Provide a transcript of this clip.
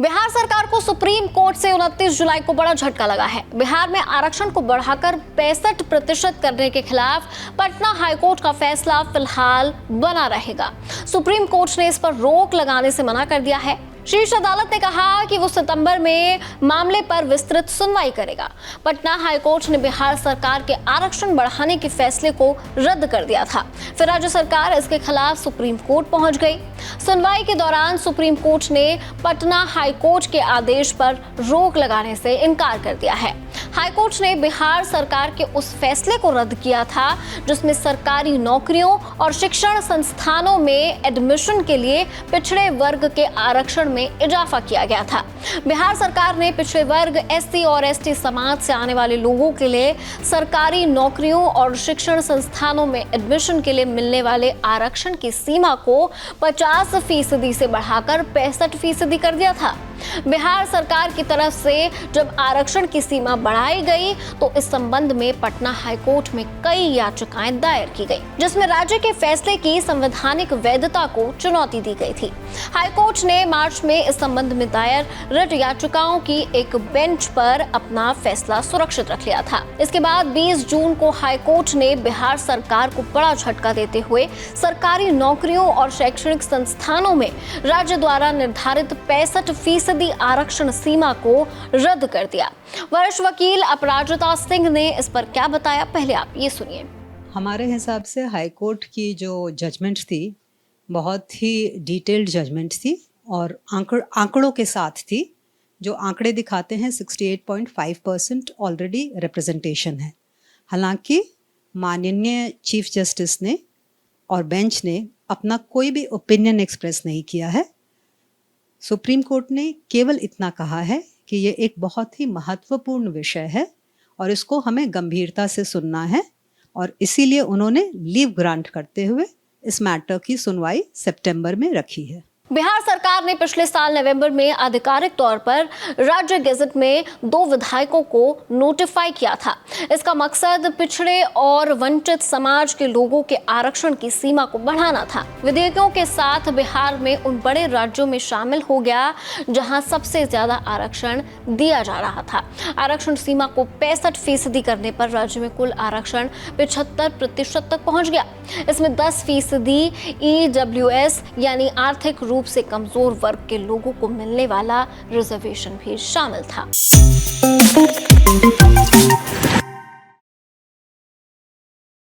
बिहार सरकार को supreme court से 29 जुलाई को बड़ा झटका लगा है। बिहार में आरक्षण को बढ़ाकर 65% करने के खिलाफ पटना हाईकोर्ट का फैसला फिलहाल बना रहेगा। सुप्रीम कोर्ट ने इस पर रोक लगाने से मना कर दिया है। शीर्ष अदालत ने कहा कि वो सितंबर में मामले पर विस्तृत सुनवाई करेगा। पटना हाईकोर्ट ने बिहार सरकार के आरक्षण बढ़ाने के फैसले को रद्द कर दिया था। फिर राज्य सरकार इसके खिलाफ सुप्रीम कोर्ट पहुंच गई। सुनवाई के दौरान सुप्रीम कोर्ट ने पटना हाईकोर्ट के आदेश पर रोक लगाने से इनकार कर दिया है। हाईकोर्ट ने बिहार सरकार के उस फैसले को रद्द किया था जिसमें सरकारी नौकरियों और शिक्षण संस्थानों में एडमिशन के लिए पिछड़े वर्ग के आरक्षण में इजाफा किया गया था। बिहार सरकार ने पिछड़े वर्ग एससी और एसटी समाज से आने वाले लोगों के लिए सरकारी नौकरियों और शिक्षण संस्थानों में एडमिशन के लिए मिलने वाले आरक्षण की सीमा को 50% से बढ़ाकर 65% कर दिया था। बिहार सरकार की तरफ से जब आरक्षण की सीमा बढ़ाई गई तो इस संबंध में पटना हाईकोर्ट में कई याचिकाएं दायर की गई, जिसमें राज्य के फैसले की संवैधानिक वैधता को चुनौती दी गई थी। हाईकोर्ट ने मार्च में इस संबंध में दायर रिट याचिकाओं की एक बेंच पर अपना फैसला सुरक्षित रख लिया था। इसके बाद 20 जून को हाईकोर्ट ने बिहार सरकार को बड़ा झटका देते हुए सरकारी नौकरियों और शैक्षणिक संस्थानों में राज्य द्वारा निर्धारित 65% आरक्षण सीमा को रद्द कर दिया। वरिष्ठ वकील अपराजिता सिंह ने इस पर क्या बताया, पहले आप ये सुनिए। हमारे हिसाब से हाईकोर्ट की जो जजमेंट थी बहुत ही डिटेल्ड जजमेंट थी और आंकड़ों के साथ थी। जो आंकड़े दिखाते हैं 68.5% ऑलरेडी रिप्रेजेंटेशन है। हालांकि माननीय चीफ जस्टिस ने और बेंच ने अपना कोई भी ओपिनियन एक्सप्रेस नहीं किया है। सुप्रीम कोर्ट ने केवल इतना कहा है कि ये एक बहुत ही महत्वपूर्ण विषय है और इसको हमें गंभीरता से सुनना है और इसीलिए उन्होंने लीव ग्रांट करते हुए इस मैटर की सुनवाई सितंबर में रखी है। बिहार सरकार ने पिछले साल नवंबर में आधिकारिक तौर पर राज्य गेजेट में 2 विधायकों को नोटिफाई किया था। इसका मकसद पिछड़े और वंचित समाज के लोगों के आरक्षण की सीमा को बढ़ाना था। विधेयकों के साथ बिहार में उन बड़े राज्यों में शामिल हो गया जहां सबसे ज्यादा आरक्षण दिया जा रहा था। आरक्षण सीमा को 65% करने पर राज्य में कुल आरक्षण 75% तक पहुंच गया। इसमें 10% EWS यानी आर्थिक रूप से कमजोर वर्ग के लोगों को मिलने वाला रिजर्वेशन भी शामिल था।